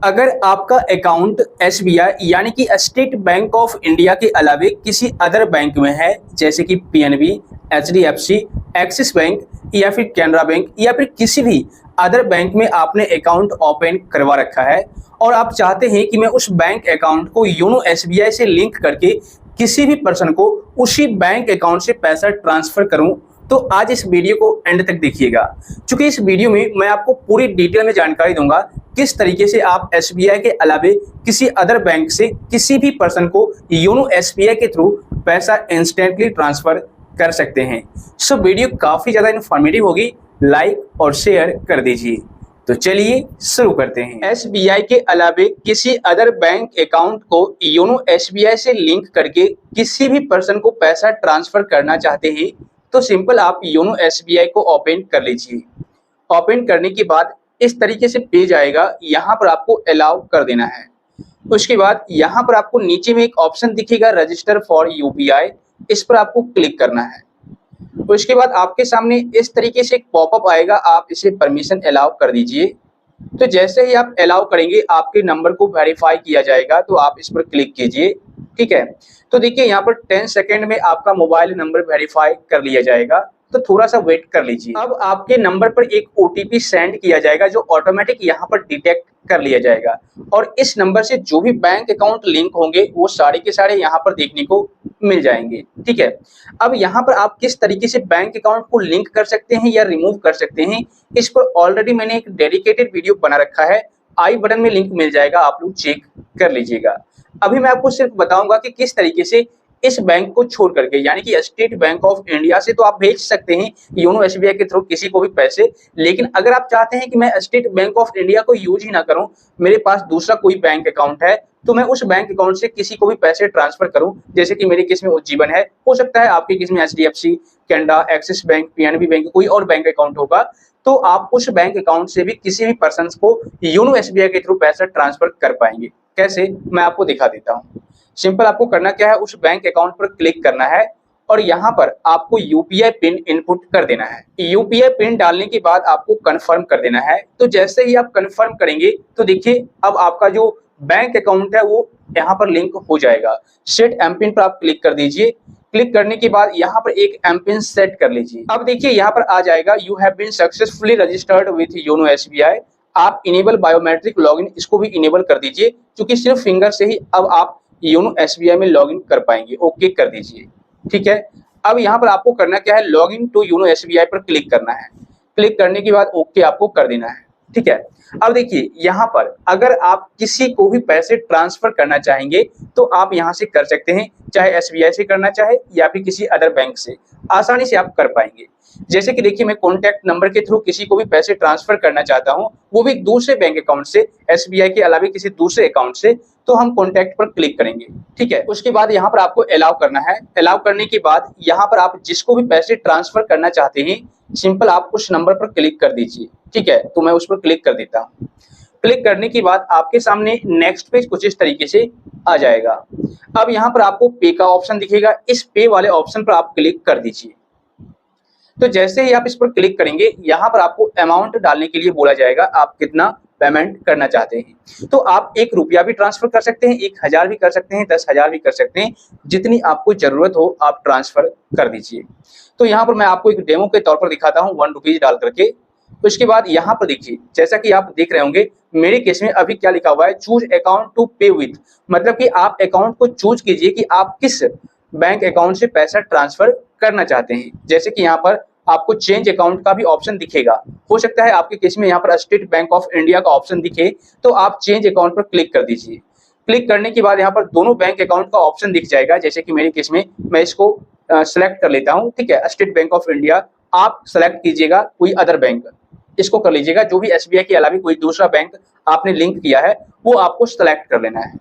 अगर आपका account SBI यानी कि स्टेट बैंक ऑफ इंडिया के अलावे किसी अदर बैंक में है, जैसे कि पीएनबी, एचडीएफसी, एक्सिस बैंक या फिर कैनरा बैंक या फिर किसी भी अदर बैंक में आपने अकाउंट ओपन करवा रखा है और आप चाहते हैं कि मैं उस बैंक अकाउंट को योनो एसबीआई से लिंक करके किसी भी पर्सन को उसी बैंक अकाउंट से पैसा ट्रांसफर करूं, तो आज इस वीडियो को एंड तक देखिएगा। क्योंकि इस वीडियो में मैं आपको पूरी डिटेल में जानकारी दूंगा किस तरीके से आप एसबीआई के अलावे किसी अदर बैंक से किसी भी पर्सन को योनो एसबीआई के थ्रू पैसा इंस्टेंटली ट्रांसफर कर सकते हैं। सो वीडियो काफी ज्यादा इन्फॉर्मेटिव होगी, लाइक और शेयर कर दीजिए। तो चलिए शुरू करते हैं। एसबीआई के अलावे किसी अदर बैंक अकाउंट को योनो एसबीआई से लिंक करके किसी भी पर्सन को पैसा ट्रांसफर करना चाहते हैं तो सिंपल आप योनो एसबीआई को ओपन कर लीजिए। ओपन करने के बाद इस तरीके से पेज आएगा, यहाँ पर आपको अलाउ कर देना है। उसके बाद यहाँ पर आपको नीचे में एक ऑप्शन दिखेगा रजिस्टर फॉर यूपीआई, इस पर आपको क्लिक करना है। उसके बाद आपके सामने इस तरीके से एक पॉपअप आएगा, आप इसे परमिशन अलाउ कर दीजिए। तो जैसे ही आप अलाउ करेंगे आपके नंबर को वेरीफाई किया जाएगा, तो आप इस पर क्लिक कीजिए। ठीक है, तो देखिए यहाँ पर 10 सेकंड में आपका मोबाइल नंबर वेरीफाई कर लिया जाएगा, तो थोड़ा सा वेट कर लीजिए। अब आपके नंबर पर एक ओटीपी सेंड किया जाएगा जो ऑटोमेटिक यहाँ पर डिटेक्ट कर लिया जाएगा और इस नंबर से जो भी बैंक अकाउंट लिंक होंगे वो सारे के सारे यहाँ पर देखने को मिल जाएंगे। ठीक है, अब यहाँ पर आप किस तरीके से बैंक अकाउंट को लिंक कर सकते हैं या रिमूव कर सकते हैं, इस पर ऑलरेडी मैंने एक डेडिकेटेड वीडियो बना रखा है, आई बटन में लिंक मिल जाएगा, आप लोग चेक कर लीजिएगा। अभी मैं आपको सिर्फ बताऊंगा कि किस तरीके से इस बैंक को छोड़ करके यानी कि स्टेट बैंक ऑफ इंडिया से तो आप भेज सकते हैं योनो एसबीआई के थ्रू किसी को भी पैसे, लेकिन अगर आप चाहते हैं कि मैं स्टेट बैंक ऑफ इंडिया को यूज ही ना करूं, मेरे पास दूसरा कोई बैंक अकाउंट है तो मैं उस बैंक अकाउंट से किसी को भी पैसे ट्रांसफर करूं, जैसे कि मेरे केस में उज्जीवन है, हो सकता है आपके केस में HDFC, Canara, axis bank, PNB bank, कोई और बैंक अकाउंट होगा, तो आप उस बैंक अकाउंट से भी किसी भी पर्सन को योनो एसबीआई के थ्रू पैसा ट्रांसफर कर पाएंगे। कैसे, मैं आपको दिखा देता हूँ। सिंपल आपको करना क्या है, उस बैंक अकाउंट पर क्लिक करना है और यहाँ पर आपको यूपीआई पिन इनपुट कर देना है। यूपीआई पिन डालने के बाद आपको कंफर्म कर देना है। तो जैसे ही आप कंफर्म करेंगे तो देखिए अब आपका जो बैंक अकाउंट है वो यहाँ पर लिंक हो जाएगा। सेट एम पिन पर आप क्लिक कर दीजिए। क्लिक करने के बाद यहाँ पर एक एम पिन सेट कर लीजिए। अब देखिए यहाँ पर आ जाएगा you have been successfully registered with YONO SBI. आप इनेबल बायोमेट्रिक लॉगिन इसको भी इनेबल कर दीजिए, क्योंकि सिर्फ फिंगर से ही अब आप योनो एसबीआई में लॉगिन कर पाएंगे। ओके कर दीजिए। ठीक है, अब यहाँ पर आपको करना क्या है, लॉगिन टू योनो एसबीआई पर क्लिक करना है। क्लिक करने के बाद ओके आपको कर देना है। ठीक है, अब देखिए यहाँ पर अगर आप किसी को भी पैसे ट्रांसफर करना चाहेंगे तो आप यहाँ से कर सकते हैं, चाहे एसबीआई से करना चाहे या फिर किसी अदर बैंक से, आसानी से आप कर पाएंगे। जैसे कि देखिए मैं कॉन्टैक्ट नंबर के थ्रू किसी को भी पैसे ट्रांसफर करना चाहता हूं, वो भी दूसरे बैंक अकाउंट से, एसबीआई के अलावा किसी दूसरे अकाउंट से, तो हम कॉन्टैक्ट पर क्लिक करेंगे। ठीक है, उसके बाद यहाँ पर आपको अलाउ करना है। अलाउ करने के बाद यहाँ पर आप जिसको भी पैसे ट्रांसफर करना चाहते हैं सिंपल आप उस नंबर पर क्लिक कर दीजिए। ठीक है, तो मैं उस पर क्लिक कर देता हूँ। क्लिक करने के बाद आपके सामने नेक्स्ट पेज कुछ इस तरीके से आ जाएगा। अब यहाँ पर आपको पे का ऑप्शन दिखेगा, इस पे वाले ऑप्शन पर आप क्लिक कर दीजिए। तो जैसे ही आप इस पर क्लिक करेंगे यहाँ पर आपको अमाउंट डालने के लिए बोला जाएगा, आप कितना पेमेंट करना चाहते हैं। तो आप 1 रुपया भी ट्रांसफर कर सकते हैं, 1000 भी कर सकते हैं, 10,000 भी कर सकते हैं, जितनी आपको जरूरत हो आप ट्रांसफर कर दीजिए। तो यहाँ पर मैं आपको एक डेमो के तौर पर दिखाता हूँ 1 रुपीज डाल करके। उसके बाद यहाँ पर देखिए, जैसा कि आप देख रहे होंगे मेरे केस में अभी क्या लिखा हुआ है, चूज अकाउंट टू पे विथ, मतलब कि आप अकाउंट को चूज कीजिए कि आप किस बैंक अकाउंट से पैसा ट्रांसफर करना चाहते हैं। जैसे कि यहाँ पर आपको चेंज अकाउंट का भी ऑप्शन दिखेगा, हो सकता है आपके केस में यहाँ पर स्टेट बैंक ऑफ इंडिया का ऑप्शन दिखे, तो आप चेंज अकाउंट पर क्लिक कर दीजिए। क्लिक करने के बाद यहाँ पर दोनों बैंक अकाउंट का ऑप्शन दिख जाएगा। जैसे कि मेरे केस में मैं इसको सेलेक्ट कर लेता हूँ। ठीक है, स्टेट बैंक ऑफ इंडिया, आप सेलेक्ट कीजिएगा कोई अदर बैंक, इसको कर लीजिएगा। जो भी एसबीआई के अलावा कोई दूसरा बैंक आपने लिंक किया है वो आपको सेलेक्ट कर लेना है।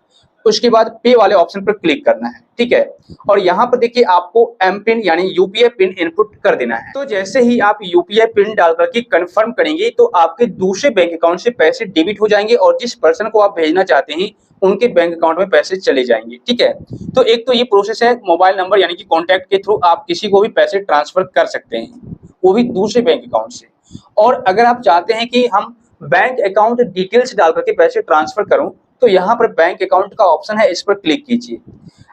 उसके बाद पे वाले ऑप्शन पर क्लिक करना है। ठीक है, और यहाँ पर देखिए आपको एम पिन यानी यूपीआई पिन इनपुट कर देना है। तो जैसे ही आप यूपीआई पिन डाल करके कंफर्म करेंगे तो आपके दूसरे बैंक अकाउंट से पैसे डेबिट हो जाएंगे और जिस पर्सन को आप भेजना चाहते हैं उनके बैंक अकाउंट में पैसे चले जाएंगे। ठीक है, तो एक तो ये प्रोसेस है, मोबाइल नंबर यानी कि कॉन्टैक्ट के थ्रू आप किसी को भी पैसे ट्रांसफर कर सकते हैं, वो भी दूसरे बैंक अकाउंट से। और अगर आप चाहते हैं कि हम बैंक अकाउंट डिटेल्स डाल करके पैसे ट्रांसफर करूं तो यहाँ पर बैंक अकाउंट का ऑप्शन है, इस पर क्लिक कीजिए।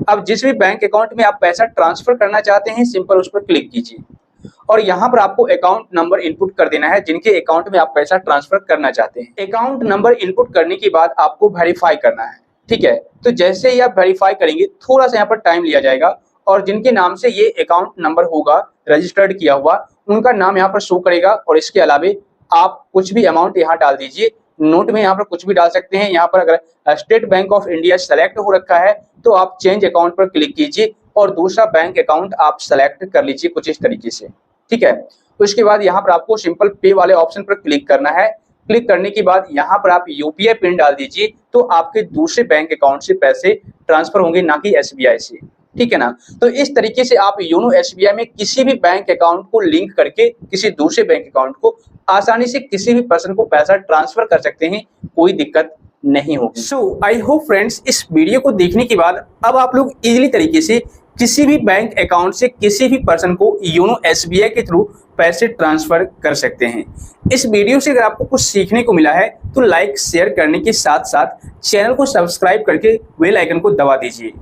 अब जिस भी बैंक अकाउंट में आप पैसा ट्रांसफर करना चाहते हैं सिंपल उस पर क्लिक कीजिए और यहाँ पर आपको अकाउंट नंबर इनपुट कर देना है जिनके अकाउंट में आप पैसा ट्रांसफर करना चाहते हैं। अकाउंट नंबर इनपुट करने के बाद आपको वेरीफाई करना है, ठीक है। तो जैसे ही आप वेरीफाई करेंगे थोड़ा सा यहाँ पर टाइम लिया जाएगा और जिनके नाम से ये अकाउंट नंबर होगा रजिस्टर्ड किया हुआ उनका नाम यहाँ पर शो करेगा और इसके अलावे आप कुछ भी अमाउंट यहाँ डाल दीजिए। नोट में यहाँ पर कुछ भी डाल सकते हैं। यहाँ पर अगर state bank of India select हो रखा है तो आप चेंज अकाउंट पर क्लिक कीजिए और दूसरा बैंक अकाउंट आप सेलेक्ट कर लीजिए कुछ इस तरीके से, ठीक है। उसके बाद यहाँ पर आपको सिंपल पे वाले ऑप्शन पर क्लिक करना है। क्लिक करने के बाद यहाँ पर आप यूपीआई पिन डाल दीजिए तो आपके दूसरे बैंक अकाउंट से पैसे ट्रांसफर होंगे, ना कि एसबीआई से, ठीक है ना। तो इस तरीके से आप योनो एसबीआई में किसी भी बैंक अकाउंट को लिंक करके किसी दूसरे बैंक अकाउंट को आसानी से किसी भी पर्सन को पैसा ट्रांसफर कर सकते हैं, कोई दिक्कत नहीं होगी। सो आई होप फ्रेंड्स इस वीडियो को देखने के बाद अब आप लोग इजीली तरीके से किसी भी बैंक अकाउंट से किसी भी पर्सन को योनो एसबीआई के थ्रू पैसे ट्रांसफर कर सकते हैं। इस वीडियो से अगर आपको कुछ सीखने को मिला है तो लाइक शेयर करने के साथ साथ चैनल को सब्सक्राइब करके बेल आइकन को दबा दीजिए।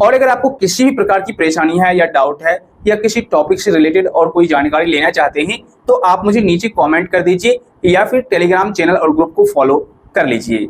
और अगर आपको किसी भी प्रकार की परेशानी है या डाउट है या किसी टॉपिक से रिलेटेड और कोई जानकारी लेना चाहते हैं तो आप मुझे नीचे कमेंट कर दीजिए या फिर टेलीग्राम चैनल और ग्रुप को फॉलो कर लीजिए।